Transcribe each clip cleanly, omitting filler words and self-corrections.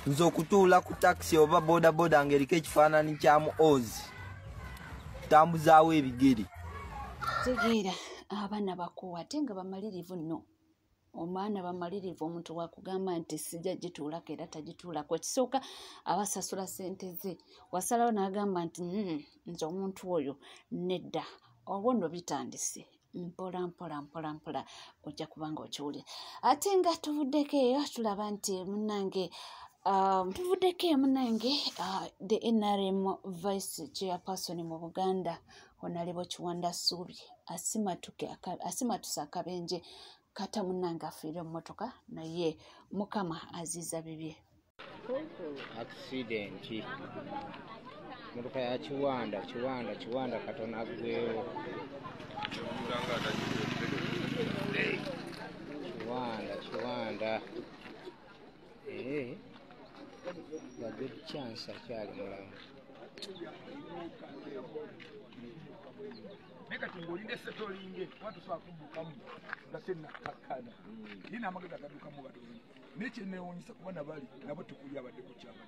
nzo okutuula ku taxi oba boda boda ngeriko ekifaananyi kya mu ozi tambuzaawo ebigere. Tegeera abaana bakuwa ate nga bamalirivu nno. Omwana bamalirivu omuntu wakugamba nti sijja gituulako era tagituulako. Ekisooka abasasula ssente ze wasalawo n'agamba nti nze omuntu oyo nedda. Obwo nno bitandise. Mpola ojja kubanga okiwulira. Ate nga tuvuddeko eyo tulaba nti munnange the NRM Vice Chairperson mu Buganda Honorable Kiwanda Suubi asimatuse akabenje kata munnange afiire mu mmotoka naye Mukama aziza bibye. Accident. Motoka ya Kiwanda katona agwewo. Kiwanda. A good chance akyali mulamu. Neka tungolinde setolinge watu swa kumbukamu gatena kakana yina amagenda gadukamu badoni neche neonyisa kubona bali nabo tukulya badde ku kyama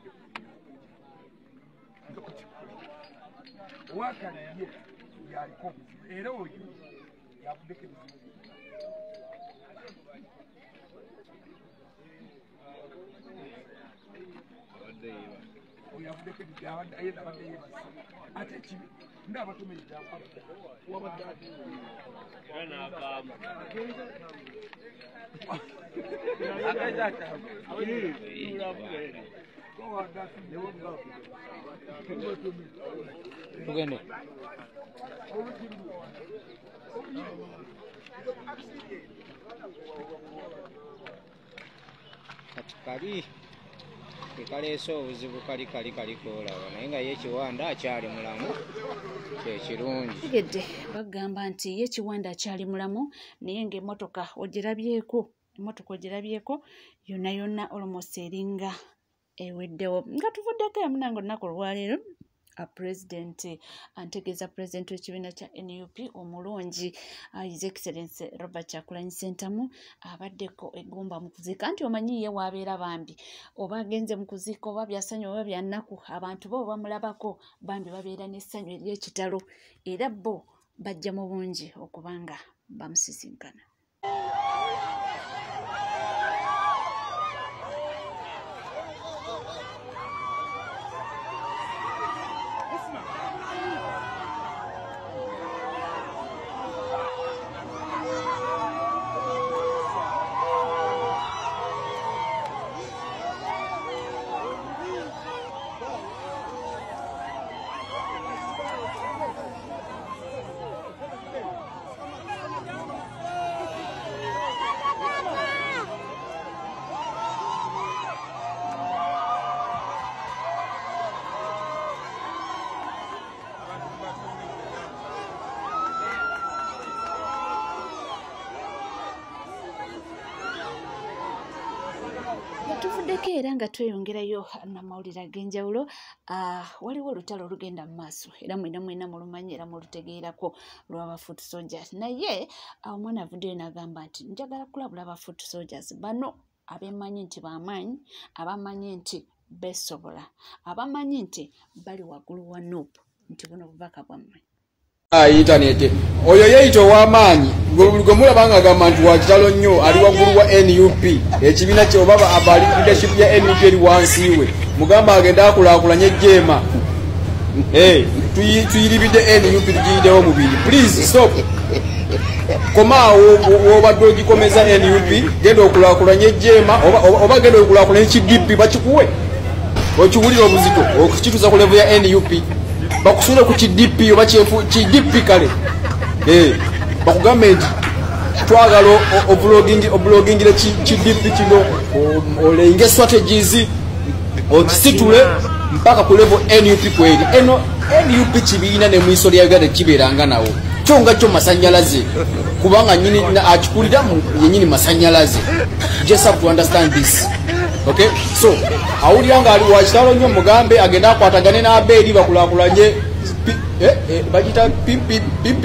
wakana ye yaliko era oyo yabudeke oyabudeke byawanda ayenda badde ate kibi ndaba tumenya wabadde kana kama tugende kali kaleese obuzibu kali koolaba naye nga ye Kiwanda akyali mulamu kyekirungi. Tegedde bagamba nti ye Kiwanda akyali mulamu naye ng'emmotoka ogirabyeko yonna almost eringa eweddewo. Nga tuvuddeko emunange olunaku olwaleero President antegeeza President w'ekibiina kya NUP omulungi His Excellency Robert Kyagulanyi Ssentamu abaddeko eggumba mu kuziika nti omanyi ye waabeera bambi oba agenze mu kuziika oba byasanyu oba byannaku abantu bo bamulabako bambi babeera n'essanyu ery'ekitalo era bo bajja mu bungi okubanga bamusisinkana. Tuvuddeko era nga tweyongerayo n'amawulire ag'enjawulo. Waliwo olutalo olugenda mu maaso era mwena mulumanyi era mulutegeerako lw'aba Foot Soldiers naye omwana avuddeyo n'agamba nti njagala kulabula aba Foot Soldiers bano abemanyi nti b'amaanyi abamanyi nti besobola abamanyi nti bali waggulu wa Nuupu nti buno bubaka bwammwe. Internet oyo yeeyita ow'amaanyi gwe mulabanga agamba nti wa kitalo nnyo ali waggulu wa NUP ekibiina kye oba abali leadership ya NUP eri wansi we mugamba agenda akulaakulanye Jeema tuyiribidde NUP tugiyiddewo mubiri. Please stop. Komaawo w'obadde ogikomeza NUP genda okulaakulanye Jeema oba genda okulaakulanye KDP bakikuwe okiwulira obuzito okukituusa ku level ya NUP bakusule ku KDP oba KDP kale bakugambe nti twagala obulogingire KDP kino olenge strategies okisitule mpaka ku level NUP kweri eno NUP kibiina ne mwiso lya Uganda kibeeranga nawo kyonga kyo masanyalaze kubanga nyini akikulira yenyini masanyalaze. Just have to understand this. Okay, so awuliranga ali wakitalo nnyo mugambe agenda akwatagane n'abeeri bakulaakulanye bagita PPP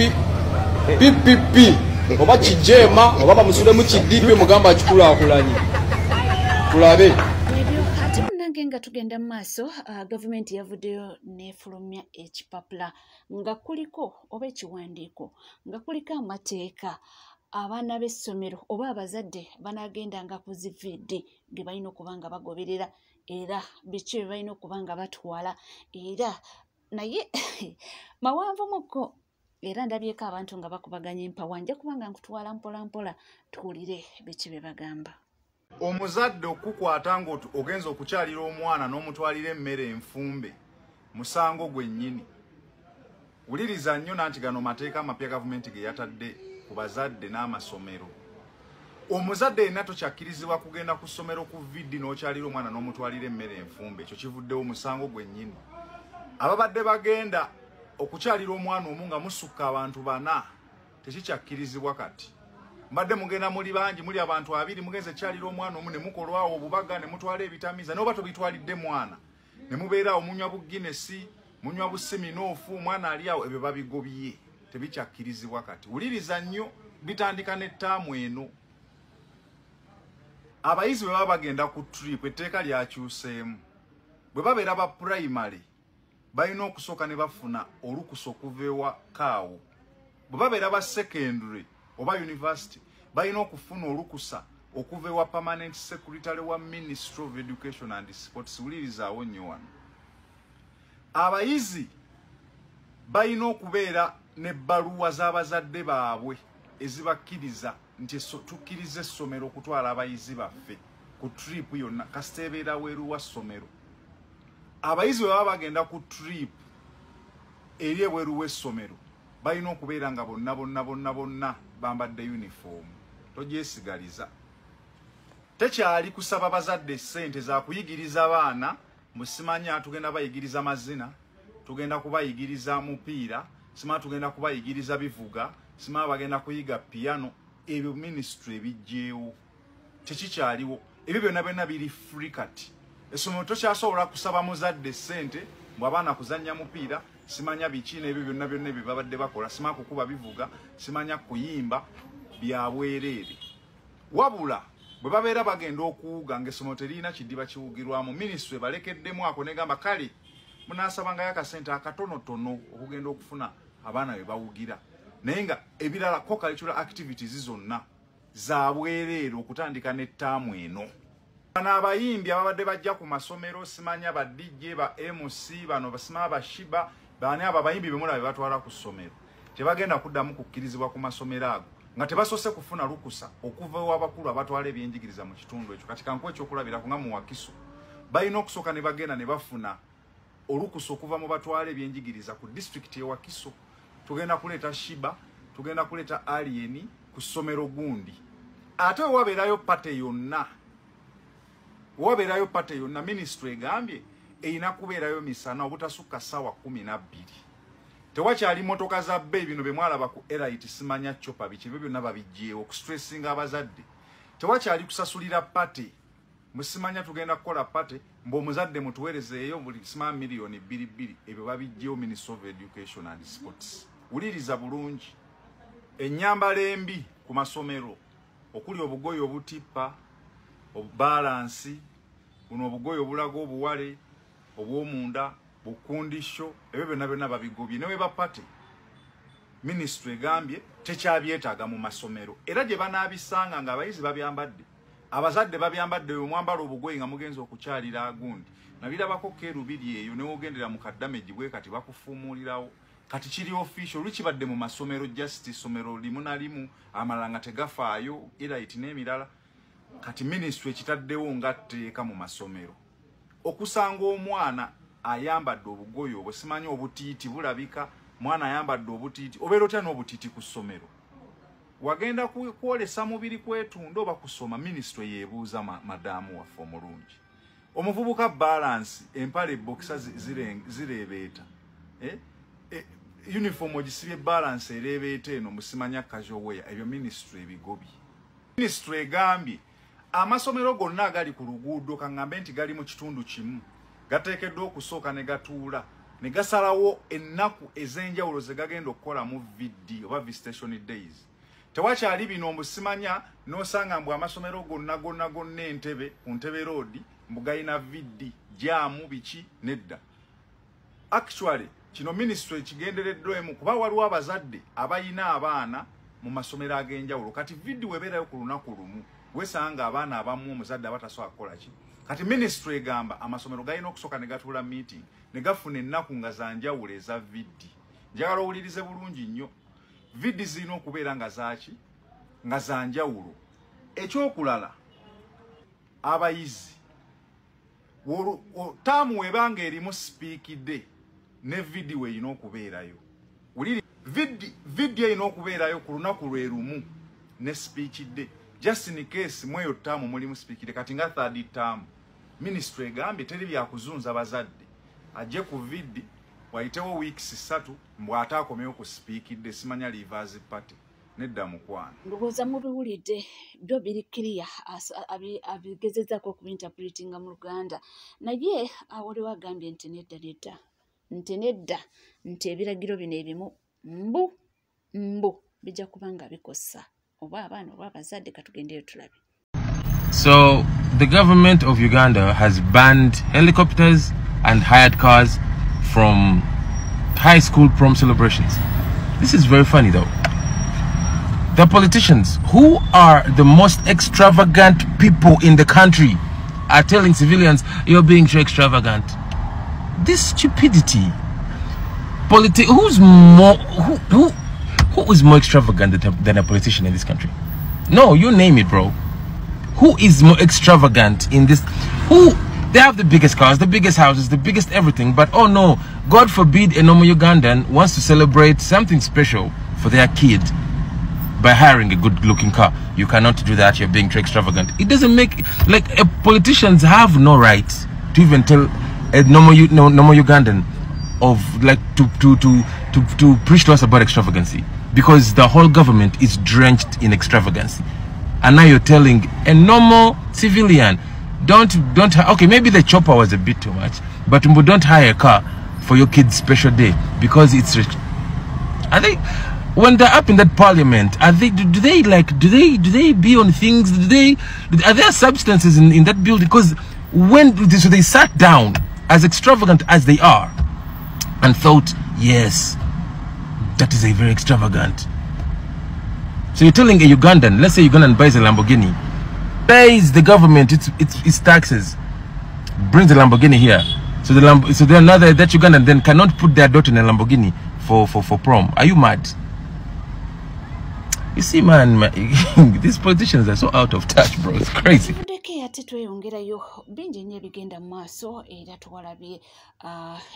oba Kijeema oba bamusulemu KDP mugamba akikulaakulanye tulabe. bannange nga tugenda mu maaso gavumenti yavuddeyo n'efulumya ekipapula nga kuliko oba ekiwandiiko nga kuliko amateeka abaana b'essomero oba abazadde banaagendanga ku ziviidi ge balina okuba nga bagoberera era biki bye balina okuba nga batwala era naye mawanvumuko era ndabyeko abantu nga bakubaganya empawa nja kubanga nkutwala mpola mpola tuwulire biki bye bagamba. Omuzadde okukwata ng'otu ogenza okukyalira omwana n'omutwalira emmere enfumbe musango gwennyini. Wuliriza nnyo nanti gano mateeka amapya gavumenti ge yatadde ku bazadde n'amasomero. Omuzadde yenna tokyakkirizibwa kugenda ku ssomero ku viddi n'okyalira omwana n'omutwalira emmere enfumbe. Ekyo kivuddewo musango gwennyini. Ababadde bagenda okukyalira omwana omu nga musukka abantu 4 tekikyakkirizibwa kati. Mbadde mugenda muli bangi muli abantu 2 mugenze kyalira omwana omu ne mukolwawo obubaga ne mutwala ebitamiza n'oba tobitwalidde mwana ne mubeera omunywa buginesi munywa buseminoofu mwana ali awo ebyo babigobye tebikyakkirizibwa kati. Wuliriza nnyo bitandika n'ettaamu eno. Abayizi bwe baba bagenda ku trip etteeka lyakyuseemu bwe babeera ba primary balina okusooka ne bafuna olukusa okuva ewa kaawo. Bwe babeera ba secondary oba university balina okufuna olukusa okuva ewa permanent secretary wa Ministry of Education and Sports. Wulirizawo nnyo wano. Abayizi balina okubeera n'ebbaluwa z'abazadde baabwe ezibakkiriza nti tukkiriza essomero okutwala abayizi baffe ku trip yonna kasita ebeera weeru wa ssomero. Abayizi bwe baba bagenda ku trip eri ebweru w'essomero balina okubeera nga bonna bambadde uniform. Togyesigaliza. Tekyali kusaba bazadde ssente za kuyigiriza abaana musimanya tugenda bayigiriza mazina, tugenda kubayigiriza mupiira, sima tugenda kubayigiriza bivuga, sima bagenda kuyiga piano. Ebyo ministry ebijjeewo tekikyaliwo. Ebyo byonna biri free kati. Essomero tokyasobola kusaba muzadde ssente bw'abaana kuzannya mupiira, simanya biki n'ebyo byonna ebyo babadde bakola, sima kukuba bivuga, simanya kuyimba byabwereere. Wabula bwe babeera bagenda okuwuga ng'essomero terina kidiba kiwugirwamu, ministry balekeddemu ako negamba kale munaasabangayo akasente akatonotono okugenda okufuna abaana be bawugira. Naye nga ebirala co-curricular activities zonna za bwereere okutandika n'ettaamu eno. N'abayimbi ababadde bajja ku masomero simanya ba DJ ba MC bano basima ba Shiba bani aba bayimbi bemula batwala ku ssomero tebagenda kuddamu kukkirizibwa ku masomero ago nga tebasose kufuna lukusa okuva w'abakulu abatwala ebyenjigiriza mu kitundu ekyo. Kati kanko ekyokulabira nga mu Wakiso balina okusooka ne bagenda ne bafuna olukusa okuva mu batwala ebyenjigiriza ku district y'e Wakiso. Tugenda kuleeta Shiba, tugenda kuleeta Alien ku ssomero gundi. Ate wabeerayo pate yonna ministry egambye eyina kubeerayo misana obutasukka ssaawa 12. Tewakyali motoka za bbeeyi bino bye mwalaba ku Elite simanya chopa biki ebyo byonna babijjeewo okustressinga abazadde. Tewakyali kusasulira pate musimanya tugenda kukola pate mb'omuzadde mutuweerezeeyo buli sima miliyoni 2 ebyo babijjeewo Ministry of Education and Sports. Wuliriza bulungi. Ennyambala embi ku masomero okuli obugoye obutippa obubalansi buno obugoye obulago obuwale obw'omunda bukundisho ebyo byonna babigobye ne we bapate ministry egambye tekyabyetaaga mu masomero era gye banaabisanga nga abayizi babyambadde abazadde babyambadde omwambala obugoye nga mugenzi okukyalira agundi nabirabako keeru biri eyo newogendera mu kaddamage bwe kati bakufuumuulirawo kati kiri official lukibadde mu masomero just somero limu na limu amalanga tegafaayo Elite n'emirala. Kati ministry ekitaddewo ngatteeka mu masomero okusanga omwana ayambadde obugoye obwo simanya obutiiti bulabika mwana ayambadde obutiiti obeera otya n'obutiiti ku ssomero wagenda kwolesa mubiri kwetundo oba kusoma. Ministry yeebuuza madaamu waffe omulungi omuvubuka balance empale boxa zireebeeta uniform ogisibye balance ereebeeta eno musimanya casual wear. Ebyo ministry ebigobye. Ministry egambye amasomero gonna agali ku luguudo kangambe nti gali mu kitundu kimu gateekeddwa okusooka ne gatuula ne gasalawo ennaku ez'enjawulo ze gagenda okukola mu viddi oba visitation days. Tewakyali bino mbusimanya n'osanga mbu amasomero gonna Entebbe ku Ntebbe road mbu gayina viddi jamu biki nedda. Actually kino ministry kigendereddwemu kuba waliwo abazadde abayina abaana mu masomero ag'enjawulo. Kati video webeerayo ku lunaku lumu wesanga abaana abamu omuzadde abatasobola kukola ki. Kati ministry egamba amasomero galina okusooka ne gatuula meeting ne gafuna ennaku nga za njawulo eza vidi. Njagala owulirize bulungi nnyo. Vidi zirina okubeera nga zaaki nga za njawulo. Ekyokulala abayizi taamu webanga erimu sipiikidde ne vidi weerina okubeerayo. Vidi erina okubeerayo ku lunaku lwe lumu ne sipiikidde. Just in case mweyo taamu mulimu sipiikidde kati nga third term. Ministry egambye teri byakuzunza bazadde. Ajje ku vidi wayitewo weeks 3 mbw'ate akomewo ku sipiikidde simanya Leavers Party. Nedda mukwano. Ndowooza mubiwulidde byo biri clear abigezezaako okubinterpretinga mu Luganda. Naye waliwo agambye nti nedda nti ebiragiro bino ebimu mbu bijja kuba nga bikosa oba abaana oba abazadde katugendeyo tulabe. So the government of Uganda has banned helicopters and hired cars from high school prom celebrations. This is very funny though. The politicians who are the most extravagant people in the country are telling civilians, you're being too extravagant. This stupidity. Who is more extravagant than a politician in this country? No, you name it, bro. Who is more extravagant in this? They have the biggest cars, the biggest houses, the biggest everything, but oh no, God forbid a normal Ugandan wants to celebrate something special for their kid by hiring a good-looking car. You cannot do that. You're being too extravagant. It doesn't make politicians have no right to even tell a normal Ugandan of to preach to us about extravagancy, because the whole government is drenched in extravagancy. And now you're telling a normal civilian, don't okay, maybe the chopper was a bit too much, but don't hire a car for your kid's special day because it's rich. I think when they're up in that parliament, do they be on things? Are there substances in that building? Because so they sat down as extravagant as they are and thought, yes, that is a very extravagant. So you're telling a Ugandan, let's say Ugandan buys a Lamborghini, pays the government its taxes, brings the Lamborghini here. So that Ugandan then cannot put their daughter in a Lamborghini for prom. Are you mad? You see, man, these politicians are so out of touch, bro. It's crazy. Ate tweyongerayo bingi nnyo ebigenda mu maaso era tuwalabye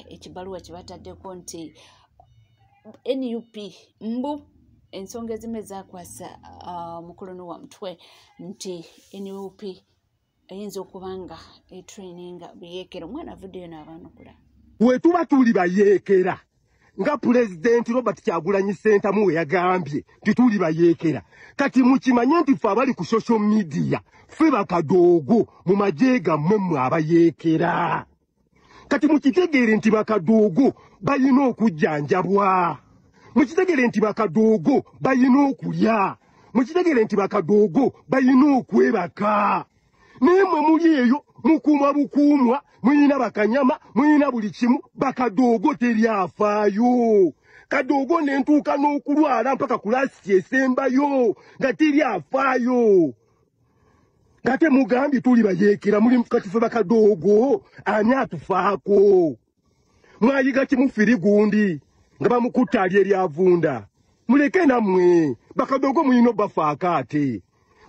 ekibaluwa kye bataddeko nti NUP mbu ensonga ezimu ezakwasa mukoloni wa mutwe nti NUP eyinza okuba nga etraininga buyeekera omwana avuddeyo n'abaanukula. We tuba tuli bayeekera nga Pulezidenti Robert Kyagulanyi Ssentamu we yagambye tituli bayeekera. Kati mukimanye nti ffe abali ku social media ffe bakadoogo mu magye gammwe abayeekera. Kati mukitegeere nti bakadoogo balina okujjanjabwa. Mukitegeere nti bakadoogo balina okulya. Mukitegeere nti bakadoogo balina okwebaka. Naye mwe muli eyo mukuuma bukuumwa, muyina bakanyama, muyina buli kimu, bakadoogo teri afaayo. Kadoogo nentuuka n'okulwala mpaka kulasi esembayo nga teri afaayo. Ngate mugambye tuli bayeekera muli kati ffe bakadoogo ani atufaako. Mwayiga kimufiri gundi nga bamukutta ali eryavunda. Muleke nammwe bakadoogo muyina obafaako ate.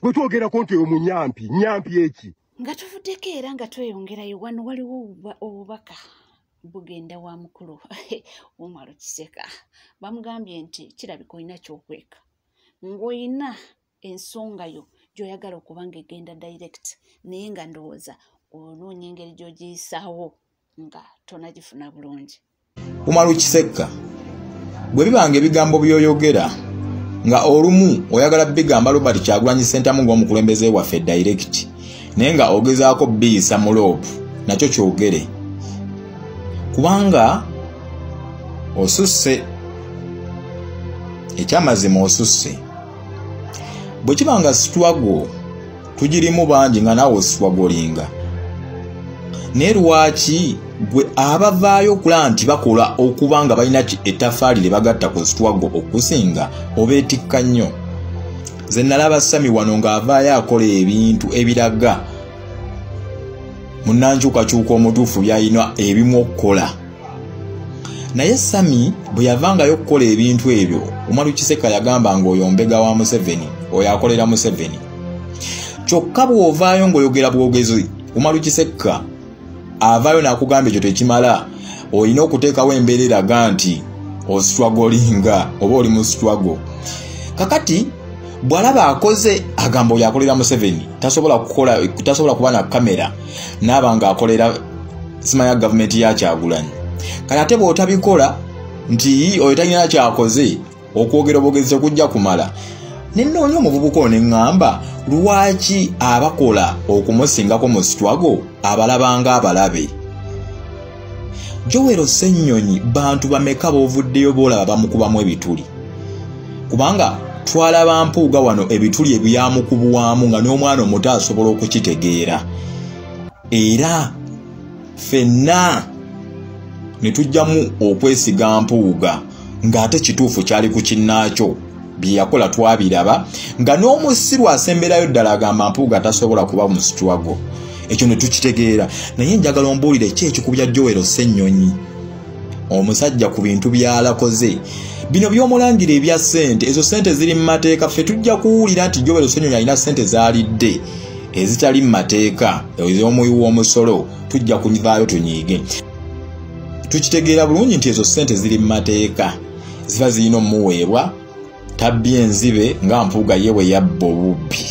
Bwe twogerako nti omunyampi nyampi eki. Nga tuvuddeko era nga tweyongerayo wano waliwo obubaka bugenda wa mukulu Omaro Kiseka. Bamugambye nti kirabika olina kyokweka ng'olina ensonga yo gy'oyagala okuba nga egenda direct naye nga ndowooza onoonya engeri gy'ogiyisaawo nga tonagifuna bulungi. Omaro Kiseka bwe bibanga ebigambo by'oyogera nga olumu oyagala bigamba Robert Kyagulanyi Ssentamu ng'omukulembeze waffe direct naye nga ogezaako biyisa mu loopu nakyo kyogere kubanga osusse ekyamazima osusse bwe kiba nga struggle tugirimu bangi nga naawe oswagolinga ne lwaki gwe abavaayo okulaba nti bakola okuba nga balina ettafaali lye bagatta ku struggle okusinga obeetikka nnyo. Nze nalaba Sami wano ng'avaayo akola ebintu ebiraga munnankyukakyuka omutuufu by'alina ebimu okukola. Naye Sami bwe yavangayo okukola ebintu ebyo, Umaru Kiseka yagamba ng'oyo mbega wa Museveni, oyo akolera Museveni. Kyokka bw'ovaayo ng'oyogera bwogezi, Umaru Kiseka avaayo n'akugamba ekyo tekimala, olina okuteekawo embeera eraga nti ostruggolinga oba oli mu struggle. Kakati bw'alaba akoze agamba oyo akolera Museveni, tasobola kuba na kamera n'aba ng'akolera simanya gavumenti ya Kyagulanyi. Kale ate bw'otabikola nti oyo talina kyakoze, okwogera obwogezi tekujja kumala. Nenoonya omuvubuka ono eŋŋamba lwaki abakola okumusingako mu struggle abalabanga abalabe. Joel Ssennyonyi bantu bameka b'ovuddeyo boolaba bamukubamu ebituli? Kubanga twalaba Mpuuga wano ebituli ebyamukubuwamu nga n'omwana omuto asobola okukitegeera. Era ffenna ne tujjamu okwesiga Mpuuga ng'ate kituufu kyali ku kinnaakyo bye yakola twabiraba, nga n'omusiru asemberayo ddala agamba Mpuuga tasobola kuba mu struggle. Ekyo ne tukitegeera. Naye njagala ombuulire ki ekikubya Joel Ssennyonyi omusajja ku bintu by'alakoze bino by'omulangira ebya ssente? Ezo ssente ziri mu mateeka. Ffe tujja kuwulira nti Joel Ssennyonyi alina ssente z'alidde ezitali mu mateeka, ez'omuwi w'omusolo. Tujja kuvaayo tunyiige. Tukitegeera bulungi nti ezo ssente ziri mu mateeka, ziba zirina omuweebwa tabbi enzibe nga Mpuuga ye bwe yabba obubbi.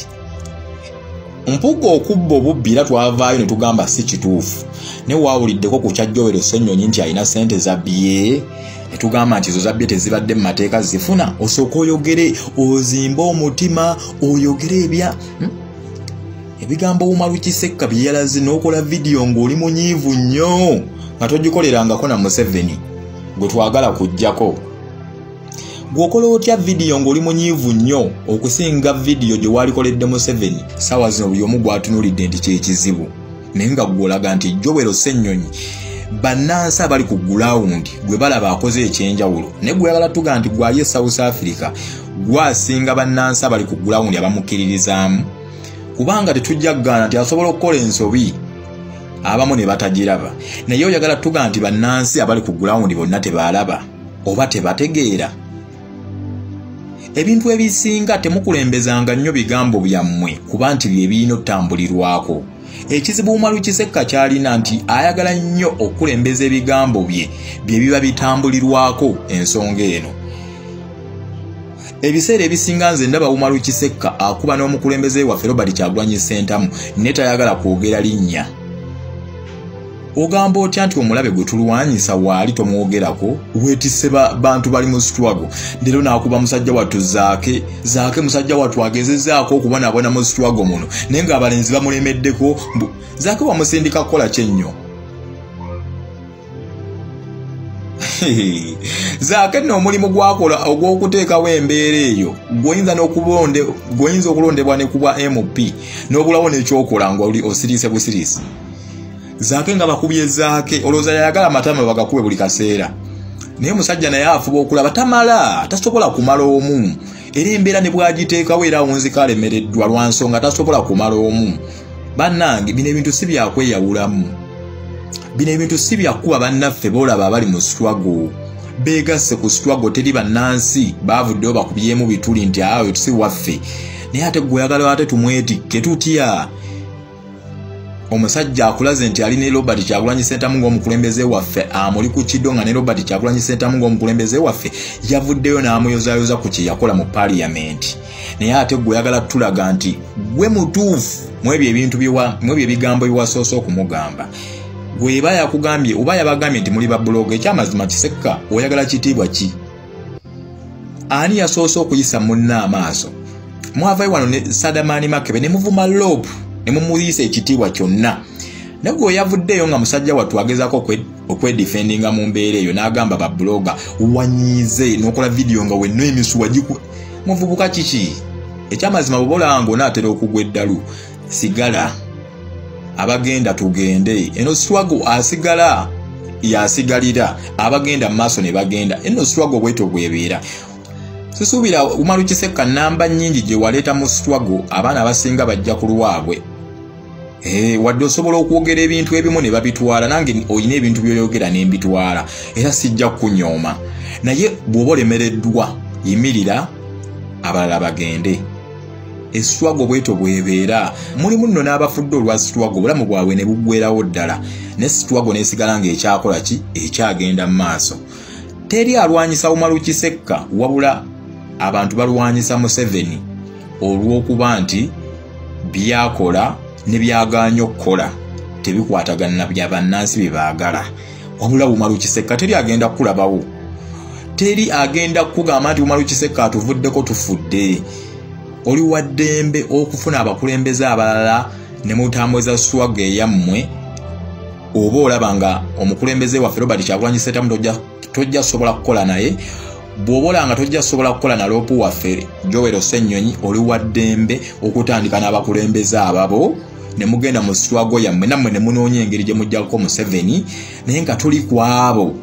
Mpuuga okubba obubbi era twavaayo ne tugamba si kituufu. Ne waawuliddeko ku kya Joel Ssennyonyi nti alina ssente zabbye, ne tugamba nti ezo zabbye tezibadde mu mateeka zifuna. Osooka oyogere, ozimba omutima, oyogere ebya ebigambo Umaru Kiseka bye yalaze n'okola vidiyo ng'oli munyiivu nnyo nga togikolerangako na Museveni gwe twagala kujjako. Gwokola otya vidiyo ng'oli munyiivu nnyo okusinga vidiyo gye walikoledde Museveni? Sawa zino buli omu gwatunuulidde nti kyekizibu, naye nga gwolaga nti Joel Ssennyonyi bannansi abali ku gulawundi gwe balaba akoze ekyenjawulo, ne gweyagala tuga nti gwali e South Africa gwasinga bannansi abali ku gulawundi abamukkiririzaamu, kubanga tetujja kugaana nti asobola okukola ensobi abamu ne batagiraba. Naye oyagala tuga nti bannansi abali ku gulawundi bonna tebalaba oba tebategeera. Ebintu ebisinga temukulembezanga nnyo bigambo byammwe kuba nti bye birina otambulirwako. Ekizibu Umaru Kiseka kyalina nti ayagala nnyo okulembeza ebigambo bye biba bitambulirwako ensonga eno. Ebiseera ebisinga nze ndaba Umaru Kiseka akuba n'omukulembeze waffe Robert Kyagulanyi Ssentamu ne tayagala kwogera linnya. Ogamba otya nti omulabe gwe tulwanyisa waali tomwogerako? Weetisse bantu bali mu struggle. Leero n'akuba musajja wattu Zaake musajja wattu agezezaako okubonabona mu struggle muno, naye ng'abalenzi bamulemeddeko. Zaake wamusindika kukola kyennyo? Zaake nno omulimu gwakola ogw'okuteekawo embeera eyo gw'oyinza okulondebwa ne kubwa MP n'obulawo n'ekyokola ng'oli osiriise busiriisi. Zaake nga bakubye Zaake olowooza yayagala amatama bagakube buli kaseera, naye musajja naye afuba okulaba tamala, tasobola kumala omu. Era embeera ne bwagiteekawo era awunzika alemereddwa lwa nsonga tasobola kumala omu. Bannange bino ebintu si byakweyawulamu, bino ebintu si byakuba bannaffe boolaba abali mu struggle beegasse ku struggle. Teri bannansi baavuddeyo bakubyemu bituli nti awo tusi waffe, naye ate gweyagala ate tumwetikke tutya? Omusajja akulaze nti ali ne Robert Kyagulanyi Ssentamu ng'omukulembeze waffe amuli ku kiddo, nga ne Robert Kyagulanyi Ssentamu ng'omukulembeze waffe yavuddeyo n'amuyozaayoza ku kye yakola mu Parliament. Naye ate gweyagala tulaga nti gwe mutuufu mu ebyo ebintu mu ebyo ebigambo biwasoose okumugamba. Gweba yakugambye oba yabagambye nti muli babbuloga, ekyamazima Kiseka oyagala kitiibwa ki? Ani yasoose okuyisa munna amaaso? Mwavayo wano ne Sadamani Makebe ne muvuma Lopu ne mumuyisa ekitiibwa kyonna. Nagwe yavuddeyo nga musajja wattu agezaako okwedifendinga mu mbeera eyo n'agamba babbuloga wanyiize n'okola vidiyo nga wenno emisu wagiku. Muvubuka kiki? Ekyamazima bobolanga onaatera okugwa eddalu sigala abagenda tugende eno struggle asigala yasigalira abagenda maaso ne bagenda eno struggle bweto bwebeera susubira Umaru Kiseka namba nyingi gye waleeta mu struggle abaana abasinga bajja ku lwabwe wadde osobola okwogera ebintu ebimu ne babitwala nange oyina ebintu byoyogera ne mbitwala era sijja kunyooma naye bw'oba olemereddwa yimirira abalala bagende struggle bweto bwebeera mulimu nno n'abafudde olwa struggle obulamu bwabwe ne buggwerawo ddala ne struggle nesigala ng'ekyakola ki ekyagenda mu maaso teri alwanyisa Umaru Kiseka wabula abantu balwanyisa Museveni olw'okuba nti byakola ne byaganya okukola tebikwatagana na bya bannansi bye baagala wabula Umaru Kiseka teri agenda kulabawo teri agenda kugamba nti Umaru Kiseka atuvuddeko tufudde oli waddembe okufuna abakulembeze abalala ne mutambuza struggle yammwe oba olaba nga omukulembeze waffe Robert Kyagulanyi Ssentamu tojja sobola kukola naye bw'obola nga tojja sobola kukola na loopu waffe Joel Ssennyonyi oli waddembe okutandika n'abakulembeze ababo ne mugenda mu struggle yammwe nammwe ne munoonya engeri gye mujjako Museveni naye nga tuli ku abo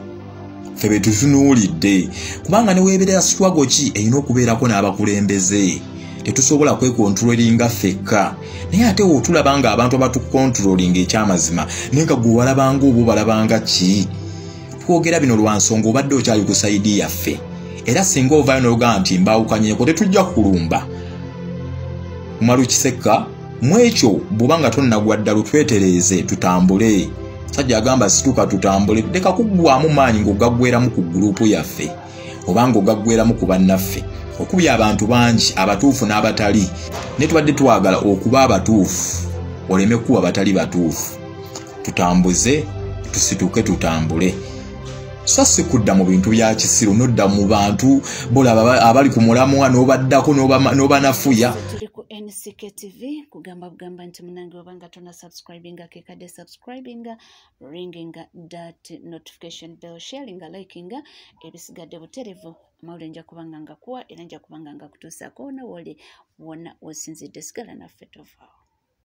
ffe be tutunuulidde kubanga ne weeberera struggle ki erina okubeerako n'abakulembeze tetusobola kwekontrolinga ffekka naye ate otulaba nga abantu abatukontrolinga ekyamazima naye nga gwe walabanga oba obalabanga ki twogera bino lwa nsonga obadde okyali ku sayidi yaffe era singa ovaayo n'olugamba nti mbaawukanyeko tetujja kulumba Umaru Kiseka mu ekyo bw'oba nga tonnagwa ddala twetereeze tutambule sajja agamba situka tutambule leka kuggwamu maanyi ng'ogaggweramu ku gurupu yaffe oba ng'ogaggweramu ku bannaffe okubya abantu bangi abatuufu n'abatali ne tubadde twagala okuba abatuufu oleme kuba abatali batuufu tutambuze tusituke tutambule so si kudda mu bintu bya kisiru nodda mu bantu bolaba abali ku mulamuwa n'obaddako n'obanafuya tuli ku NCK TV kugamba nti munange obanga tona subscribinga kekade subscribinga ringinga that notification bell sharinga likinga ebisigadde buterevu mawulire nja kubanga nga kuwa era nja kubanga nga kutuusaako wona woli wona osinzidde sigala naffe tovaawo